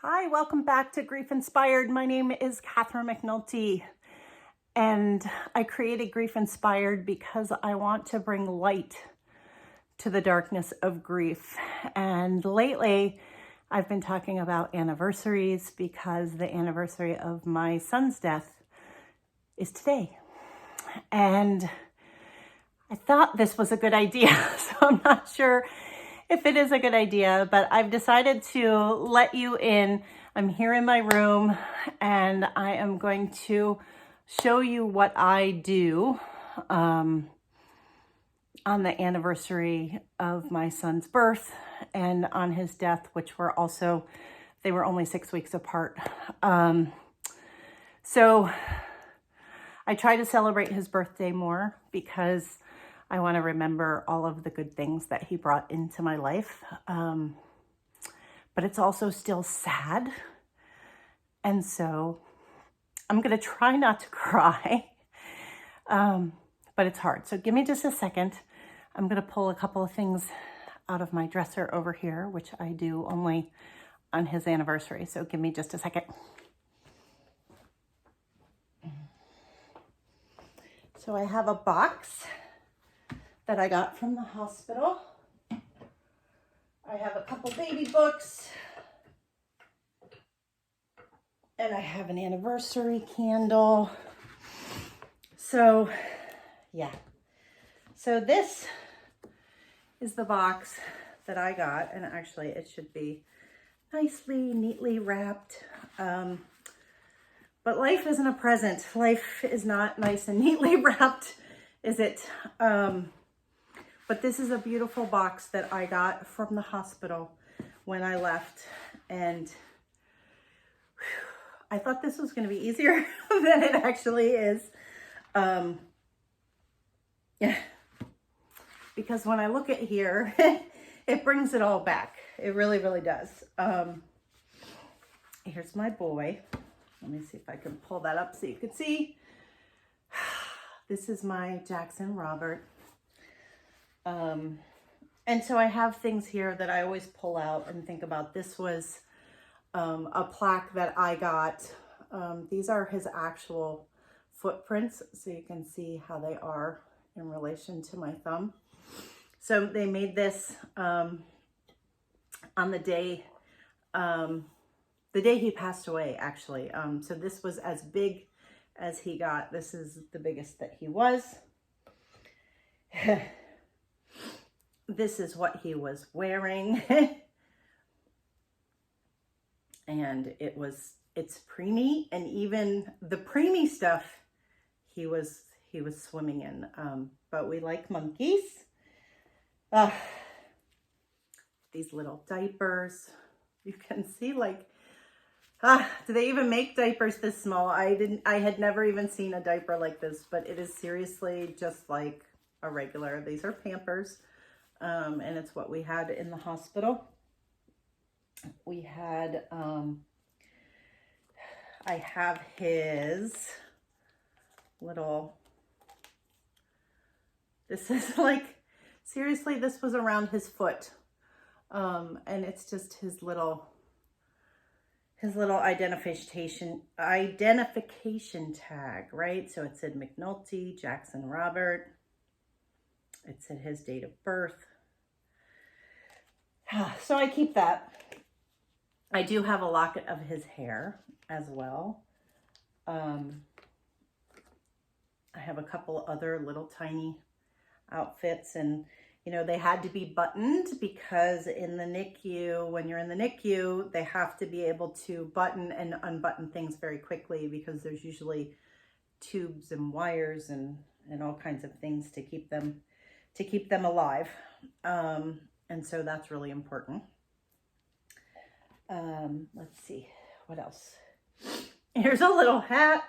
Hi, welcome back to Grief Inspired. My name is Catherine McNulty, and I created Grief Inspired because I want to bring light to the darkness of grief. And lately, I've been talking about anniversaries because the anniversary of my son's death is today. And I thought this was a good idea, so I'm not sure if it is a good idea, but I've decided to let you in. I'm here in my room and I am going to show you what I do on the anniversary of my son's birth and on his death, which they were only 6 weeks apart. So I try to celebrate his birthday more because I want to remember all of the good things that he brought into my life. But it's also still sad. And so I'm going to try not to cry. But it's hard. So give me just a second. I'm going to pull a couple of things out of my dresser over here, which I do only on his anniversary. So give me just a second. So I have a box that I got from the hospital. I have a couple baby books. And I have an anniversary candle. So, yeah. So this is the box that I got. And actually it should be nicely, neatly wrapped. But life isn't a present. Life is not nice and neatly wrapped, is it? But this is a beautiful box that I got from the hospital when I left. And I thought this was going to be easier than it actually is. Yeah. Because when I look at here, it brings it all back. It really, really does. Here's my boy. Let me see if I can pull that up so you can see. This is my Jackson Robert. And so I have things here that I always pull out and think about. This was a plaque that I got. These are his actual footprints, so you can see how they are in relation to my thumb. So they made this on the day he passed away, actually. So this was as big as he got. This is the biggest that he was. This is what he was wearing. And it's preemie, and even the preemie stuff he was swimming in. But we like monkeys. These little diapers. You can see, like, do they even make diapers this small? I had never even seen a diaper like this, but it is seriously just like a regular. These are Pampers. And it's what we had in the hospital. We had, I have his little, this is like, seriously, this was around his foot. And it's just his little identification tag, right? So it said McNulty, Jackson Robert. It said his date of birth. So I keep that. I do have a locket of his hair as well. I have a couple other little tiny outfits, and you know, they had to be buttoned because in the NICU, when you're in the NICU, they have to be able to button and unbutton things very quickly because there's usually tubes and wires and all kinds of things to keep them alive. And so that's really important. Let's see, what else? Here's a little hat.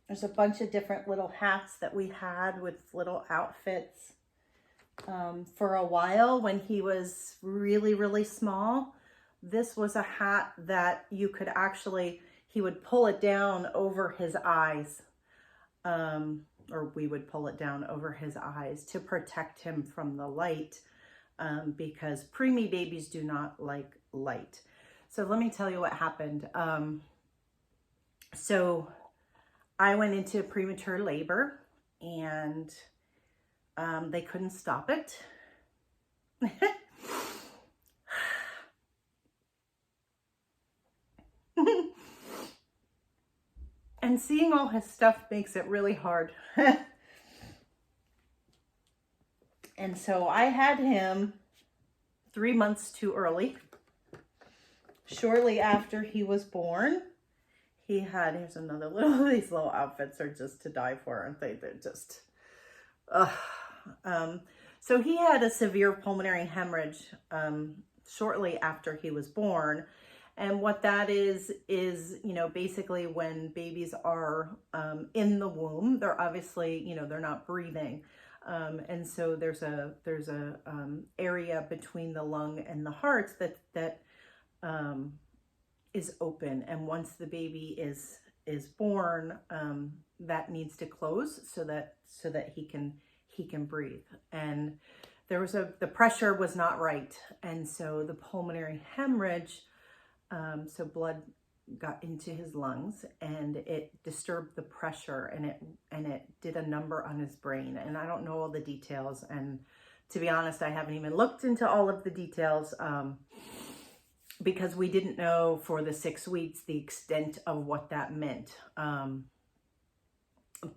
There's a bunch of different little hats that we had with little outfits. For a while when he was really, really small, this was a hat that you could actually, he would pull it down over his eyes. Or we would pull it down over his eyes to protect him from the light. Because preemie babies do not like light. So let me tell you what happened. So I went into premature labor, and they couldn't stop it. And seeing all his stuff makes it really hard. And so I had him 3 months too early. Shortly after he was born, he had, here's another little, these little outfits are just to die for, aren't they? They're just, so he had a severe pulmonary hemorrhage shortly after he was born. And what that is, you know, basically when babies are in the womb, they're obviously, you know, they're not breathing. And so there's a area between the lung and the heart that is open. And once the baby is born, that needs to close so that he can breathe. And there was the pressure was not right. And so the pulmonary hemorrhage, so blood got into his lungs, and it disturbed the pressure, and it did a number on his brain. And I don't know all the details, and to be honest, I haven't even looked into all of the details, because we didn't know for the 6 weeks the extent of what that meant.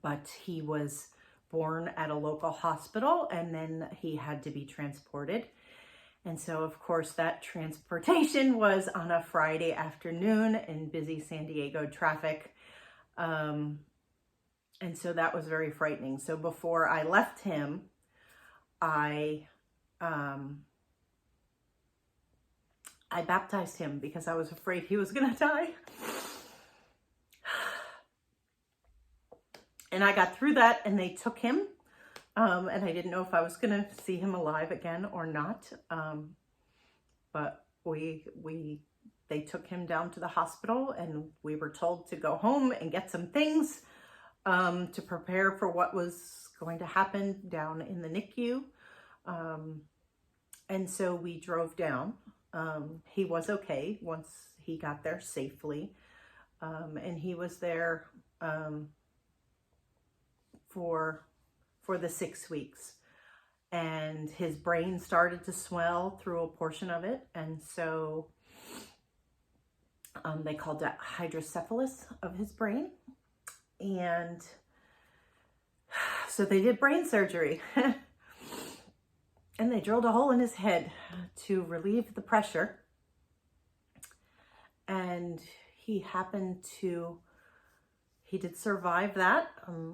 But he was born at a local hospital, and then he had to be transported. And so, of course, that transportation was on a Friday afternoon in busy San Diego traffic. And so that was very frightening. So before I left him, I baptized him because I was afraid he was going to die. And I got through that, and they took him. And I didn't know if I was going to see him alive again or not. But they took him down to the hospital, and we were told to go home and get some things to prepare for what was going to happen down in the NICU. And so we drove down. He was okay once he got there safely. And he was there for the 6 weeks, and his brain started to swell through a portion of it. And so they called that hydrocephalus of his brain. And so they did brain surgery and they drilled a hole in his head to relieve the pressure. And he did survive that.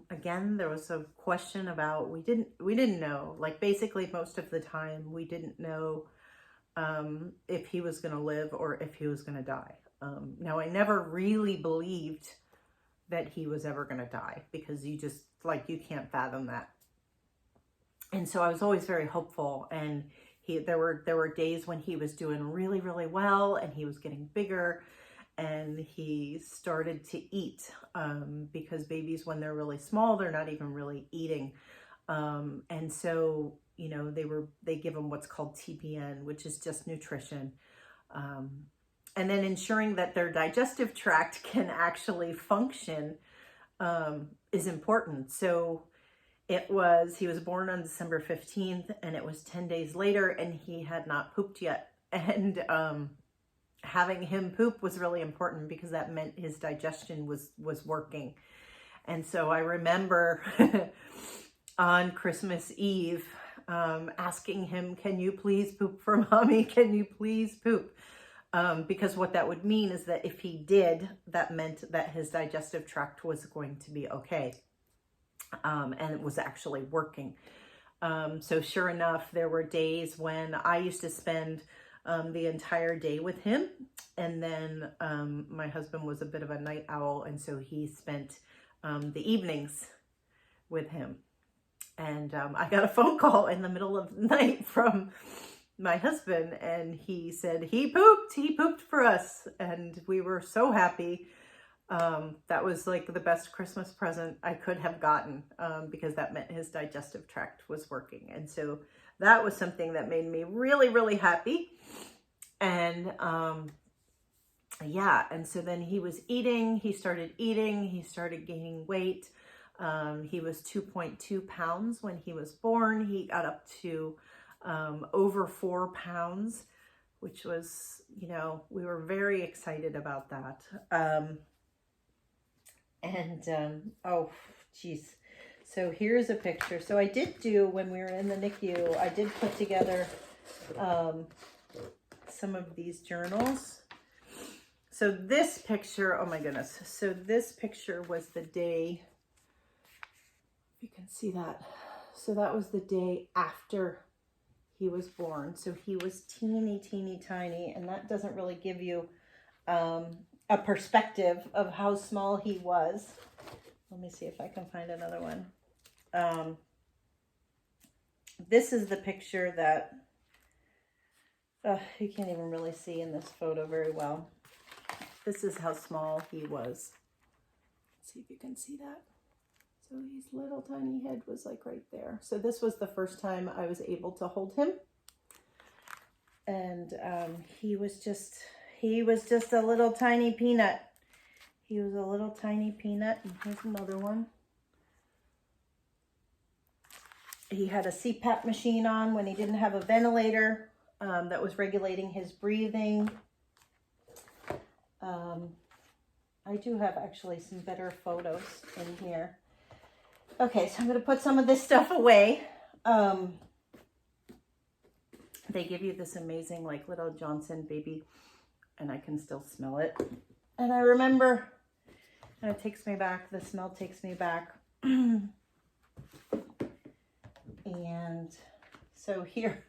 Again, there was a question about, we didn't know, like basically most of the time we didn't know if he was going to live or if he was going to die. Now, I never really believed that he was ever going to die, because you can't fathom that. And so I was always very hopeful, and there were days when he was doing really, really well, and he was getting bigger, and he started to eat, because babies, when they're really small, they're not even really eating. And so, you know, they give them what's called TPN, which is just nutrition. And then ensuring that their digestive tract can actually function is important. So he was born on December 15th, and it was 10 days later, and he had not pooped yet. And having him poop was really important, because that meant his digestion was working. And so I remember on Christmas Eve asking him, "Can you please poop for mommy? Can you please poop?" Because what that would mean is that if he did, that meant that his digestive tract was going to be okay. And it was actually working. So sure enough, there were days when I used to spend the entire day with him. And then my husband was a bit of a night owl, and so he spent the evenings with him. And I got a phone call in the middle of the night from my husband, and he said he pooped for us, and we were so happy. That was like the best Christmas present I could have gotten, because that meant his digestive tract was working. And so that was something that made me really, really happy. And yeah, and so then he was eating, he started gaining weight. He was 2.2 pounds when he was born. He got up to over 4 pounds, which was, you know, we were very excited about that. Oh, geez. So here's a picture. So I did do, when we were in the NICU, I did put together some of these journals. So this picture, oh my goodness. So this picture was the day, you can see that. So that was the day after he was born. So he was teeny, teeny, tiny, and that doesn't really give you a perspective of how small he was. Let me see if I can find another one. This is the picture that you can't even really see in this photo very well. This is how small he was. Let's see if you can see that. So his little tiny head was like right there. So this was the first time I was able to hold him. And he was just a little tiny peanut. He was a little tiny peanut. And here's another one. He had a CPAP machine on when he didn't have a ventilator that was regulating his breathing. I do have actually some better photos in here. Okay, so I'm going to put some of this stuff away. They give you this amazing, like, little Johnson baby, and I can still smell it. And I remember, and it takes me back, the smell takes me back. And so here,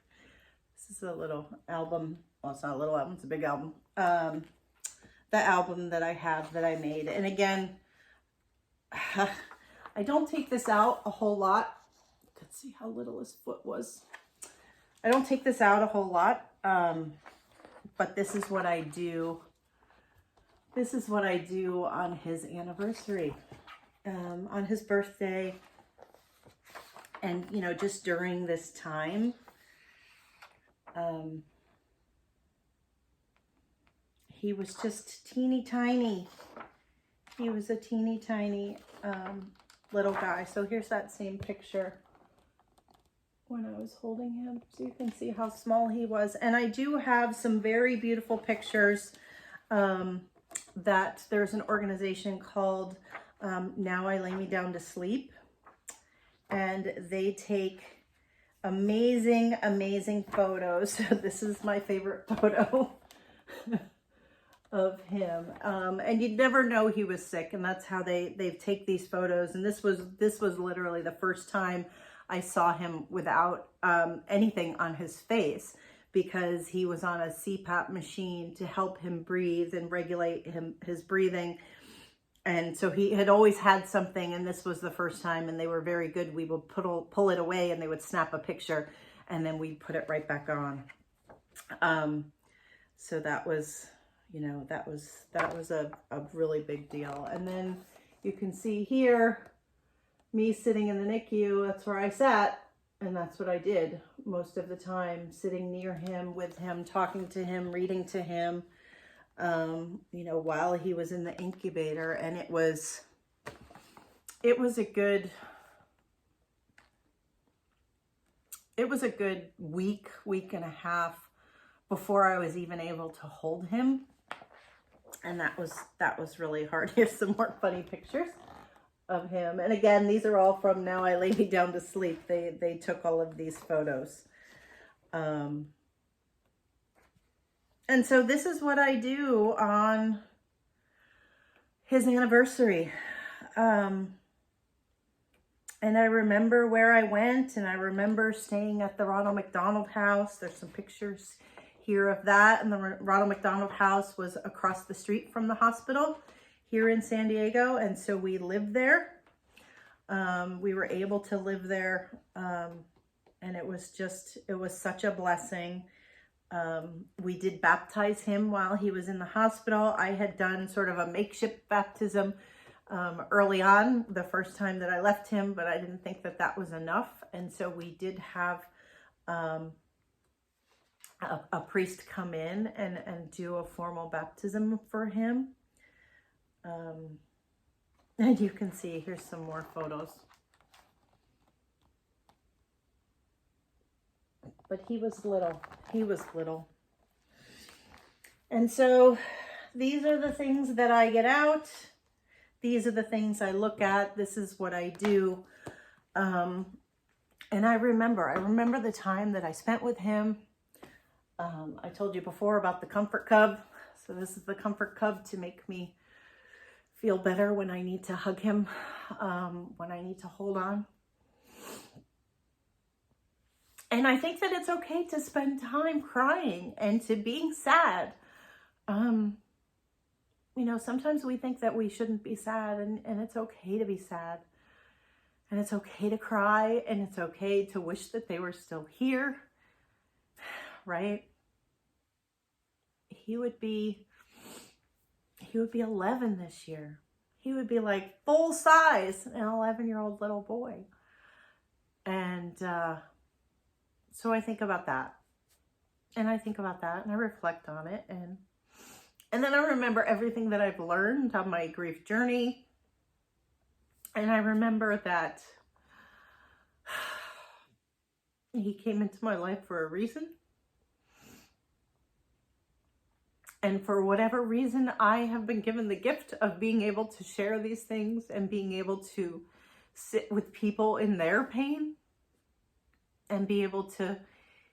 this is a little album. Well, it's not a little album, it's a big album. The album that I have that I made. And again, I don't take this out a whole lot. You can see how little his foot was. I don't take this out a whole lot, but this is what I do. This is what I do on his anniversary, on his birthday. And, you know, just during this time, he was just teeny tiny. He was a teeny tiny little guy. So here's that same picture when I was holding him. So you can see how small he was. And I do have some very beautiful pictures that there's an organization called Now I Lay Me Down to Sleep. And they take amazing, amazing photos. So this is my favorite photo of him. And you'd never know he was sick, and that's how they take these photos. And this was literally the first time I saw him without anything on his face, because he was on a CPAP machine to help him breathe and regulate his breathing. And so he had always had something, and this was the first time, and they were very good. We would pull it away, and they would snap a picture, and then we'd put it right back on. So that was, you know, that was a really big deal. And then you can see here, me sitting in the NICU, that's where I sat, and that's what I did most of the time, sitting near him, with him, talking to him, reading to him. You know, while he was in the incubator. And it was a good week and a half before I was even able to hold him. And that was really hard. Here's some more funny pictures of him. And again, these are all from Now I Lay Me Down to Sleep. They took all of these photos. And so this is what I do on his anniversary. And I remember where I went, and I remember staying at the Ronald McDonald House. There's some pictures here of that. And the Ronald McDonald House was across the street from the hospital here in San Diego. And so we lived there. We were able to live there. And it was such a blessing. We did baptize him while he was in the hospital. I had done sort of a makeshift baptism early on, the first time that I left him, but I didn't think that was enough. And so we did have a priest come in and do a formal baptism for him. And you can see, here's some more photos. But he was little. And so these are the things that I get out. These are the things I look at. This is what I do. And I remember the time that I spent with him. I told you before about the comfort cub. So this is the comfort cub to make me feel better when I need to hug him, when I need to hold on. And I think that it's okay to spend time crying and to being sad. You know, sometimes we think that we shouldn't be sad, and it's okay to be sad. And it's okay to cry, and it's okay to wish that they were still here, right? He would be 11 this year. He would be like full size, an 11-year-old little boy. And so I think about that. And I think about that, and I reflect on it. And then I remember everything that I've learned on my grief journey. And I remember that he came into my life for a reason. And for whatever reason, I have been given the gift of being able to share these things and being able to sit with people in their pain and be able to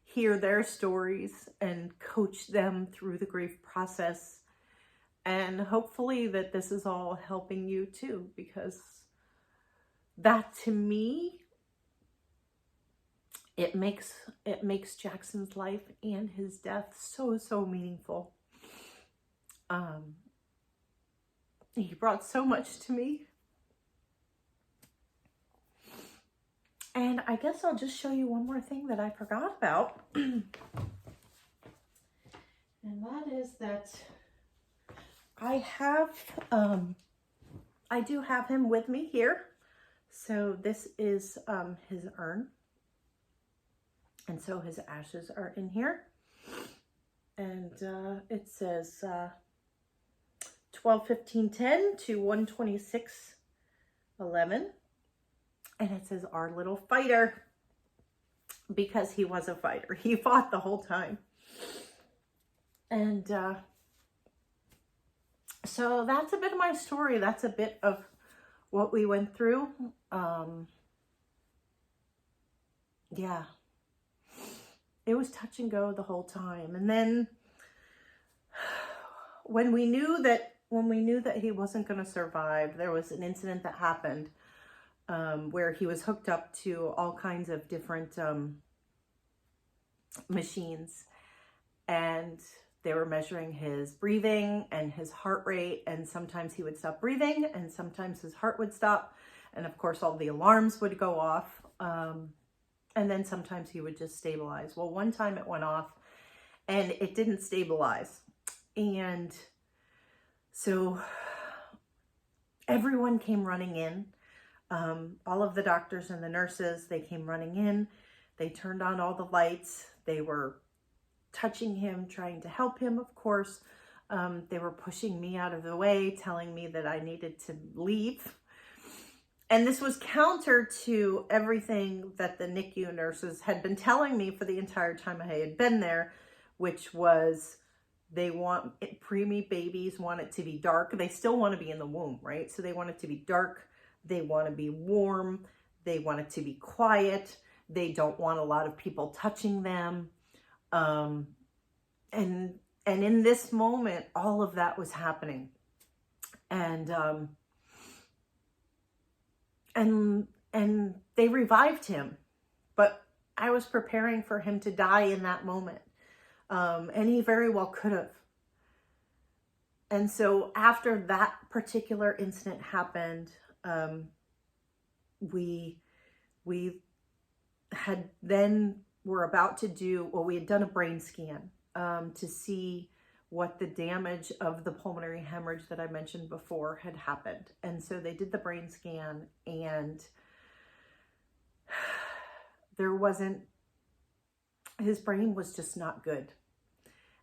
hear their stories and coach them through the grief process. And hopefully that this is all helping you too, because that to me, it makes Jackson's life and his death so meaningful. He brought so much to me. And I guess I'll just show you one more thing that I forgot about. And that is that I do have him with me here. So this is his urn. And so his ashes are in here. And it says 12/15/10 to 1/26/11. And it says our little fighter, because he was a fighter. He fought the whole time. And so that's a bit of my story. That's a bit of what we went through. Yeah. It was touch and go the whole time. And then when we knew that he wasn't going to survive, there was an incident that happened where he was hooked up to all kinds of different machines, and they were measuring his breathing and his heart rate, and sometimes he would stop breathing and sometimes his heart would stop, and of course all the alarms would go off, and then sometimes he would just stabilize. Well, one time it went off and it didn't stabilize, and so everyone came running in. All of the doctors and the nurses, they came running in. They turned on all the lights. They were touching him, trying to help him, of course. They were pushing me out of the way, telling me that I needed to leave. And this was counter to everything that the NICU nurses had been telling me for the entire time I had been there, which was preemie babies want it to be dark. They still want to be in the womb, right? So they want it to be dark. They want to be warm. They want it to be quiet. They don't want a lot of people touching them. And in this moment, all of that was happening. And they revived him, but I was preparing for him to die in that moment. And he very well could have. And so after that particular incident happened, we had done a brain scan to see what the damage of the pulmonary hemorrhage that I mentioned before had happened. And so they did the brain scan, and his brain was just not good.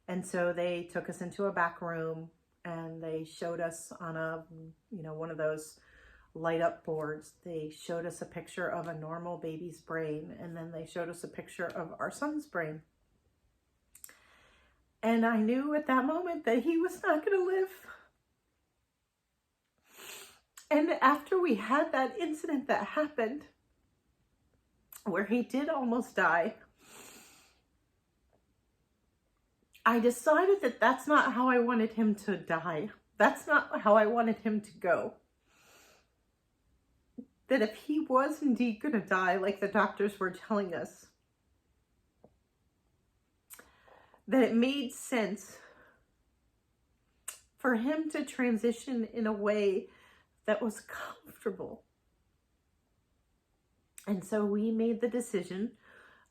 And so they took us into a back room and they showed us on a, one of those light up boards. They showed us a picture of a normal baby's brain, and then they showed us a picture of our son's brain. And I knew at that moment that he was not going to live. And after we had that incident that happened, where he did almost die, I decided that that's not how I wanted him to die. That's not how I wanted him to go. That if he was indeed going to die, like the doctors were telling us, that it made sense for him to transition in a way that was comfortable. And so we made the decision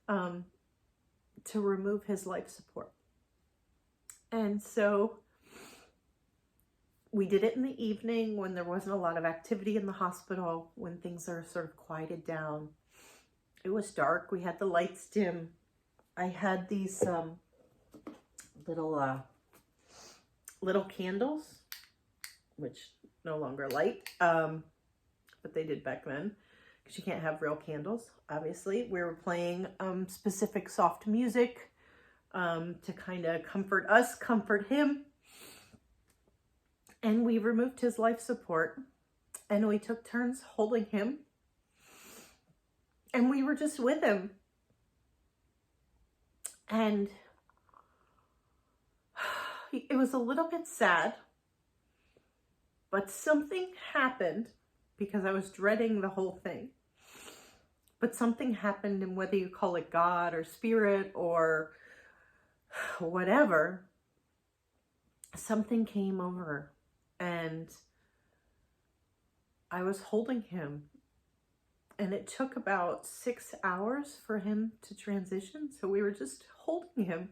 to remove his life support. And so we did it in the evening when there wasn't a lot of activity in the hospital, when things are sort of quieted down. It was dark. We had the lights dim. I had these little candles, which no longer light, but they did back then, because you can't have real candles, obviously. We were playing specific soft music to kind of comfort us, comfort him. And we removed his life support, and we took turns holding him, and we were just with him. And it was a little bit sad, but something happened, because I was dreading the whole thing. But something happened, and whether you call it God or spirit or whatever, something came over, and I was holding him, and it took about 6 hours for him to transition. So we were just holding him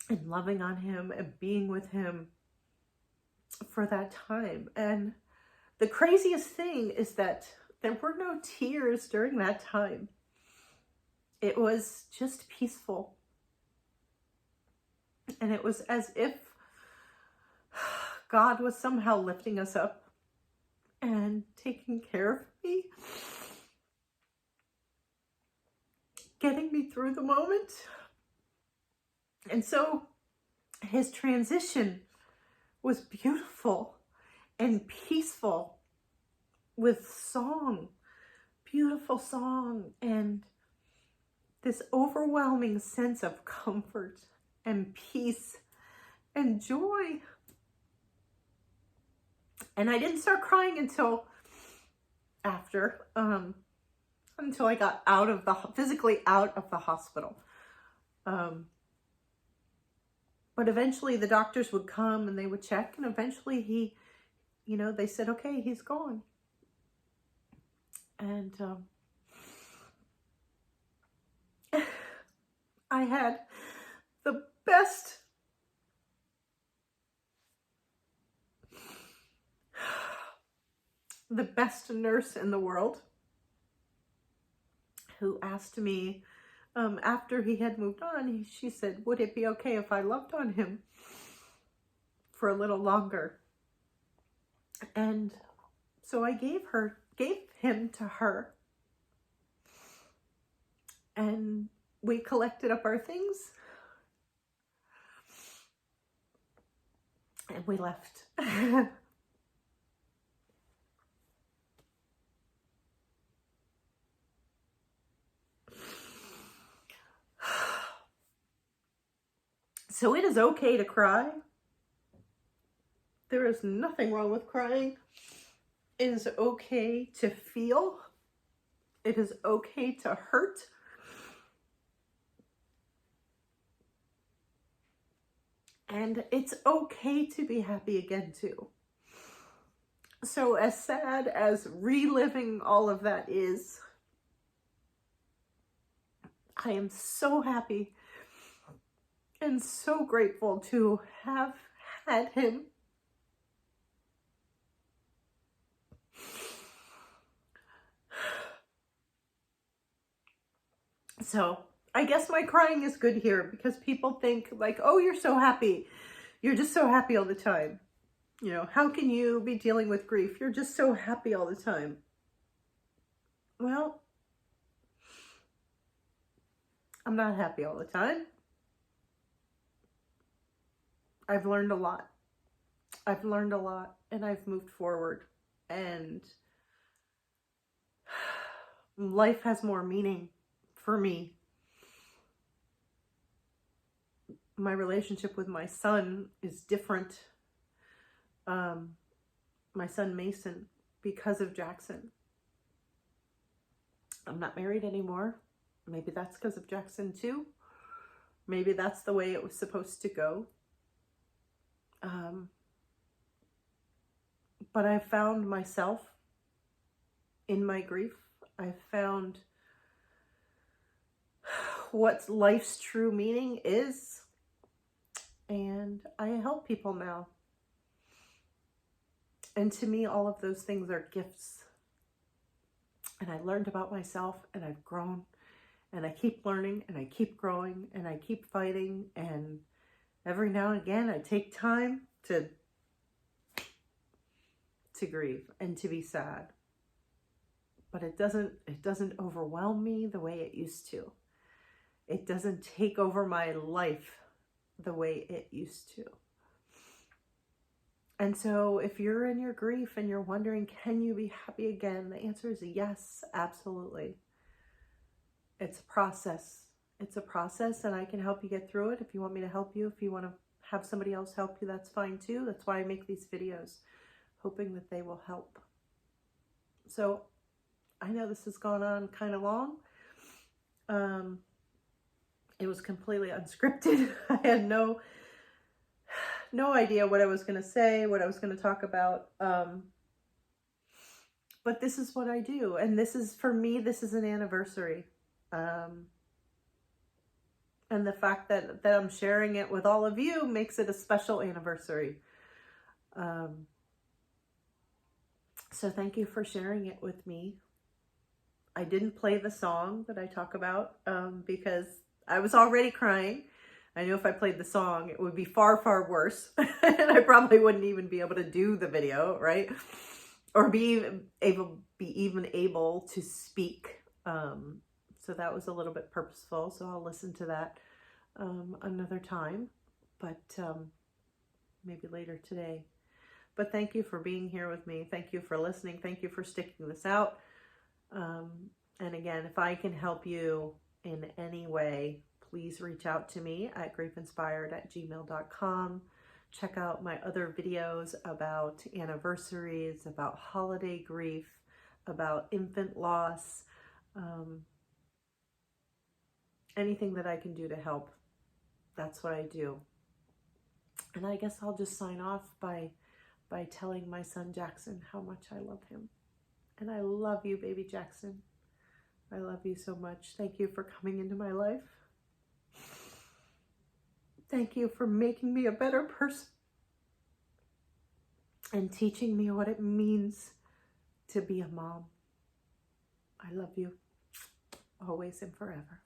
and loving on him and being with him for that time. And the craziest thing is that there were no tears during that time. It was just peaceful. And it was as if God was somehow lifting us up and taking care of me, getting me through the moment. And so his transition was beautiful and peaceful, with song, beautiful song, and this overwhelming sense of comfort and peace and joy. And I didn't start crying until after, until I got physically out of the hospital. But eventually the doctors would come and they would check, and eventually he, they said, okay, he's gone. And I had the best nurse in the world, who asked me, after he had moved on, she said, would it be okay if I loved on him for a little longer? And so I gave him to her, and we collected up our things and we left. So it is okay to cry. There is nothing wrong with crying. It is okay to feel. It is okay to hurt. And it's okay to be happy again too. So as sad as reliving all of that is, I am so happy and so grateful to have had him. So I guess my crying is good here because people think like, oh, you're so happy. You're just so happy all the time. You know, how can you be dealing with grief? You're just so happy all the time. Well, I'm not happy all the time. I've learned a lot. I've learned a lot and I've moved forward, and life has more meaning for me. My relationship with my son is different. My son Mason, because of Jackson. I'm not married anymore. Maybe that's because of Jackson too. Maybe that's the way it was supposed to go. But I found myself in my grief. I found what life's true meaning is. And I help people now. And to me, all of those things are gifts. And I learned about myself, and I've grown, and I keep learning, and I keep growing, and I keep fighting. And every now and again, I take time to grieve and to be sad. But it doesn't overwhelm me the way it used to. It doesn't take over my life the way it used to. And so if you're in your grief and you're wondering, can you be happy again? The answer is yes, absolutely. It's a process. It's a process, and I can help you get through it. If you want me to help you, if you want to have somebody else help you, that's fine too. That's why I make these videos, hoping that they will help. So I know this has gone on kind of long. It was completely unscripted. I had no idea what I was going to say, what I was going to talk about. But this is what I do. And this is, for me, this is an anniversary. And the fact that I'm sharing it with all of you makes it a special anniversary. So thank you for sharing it with me. I didn't play the song that I talk about because I was already crying. I knew if I played the song, it would be far, far worse. And I probably wouldn't even be able to do the video, right? Or be even able to speak. So that was a little bit purposeful. So I'll listen to that another time, but maybe later today. But thank you for being here with me. Thank you for listening. Thank you for sticking this out. And again, if I can help you in any way, please reach out to me at griefeinspired@gmail.com. Check out my other videos about anniversaries, about holiday grief, about infant loss, anything that I can do to help. That's what I do. And I guess I'll just sign off by telling my son Jackson how much I love him. And I love you, baby Jackson. I love you so much. Thank you for coming into my life. Thank you for making me a better person and teaching me what it means to be a mom. I love you always and forever.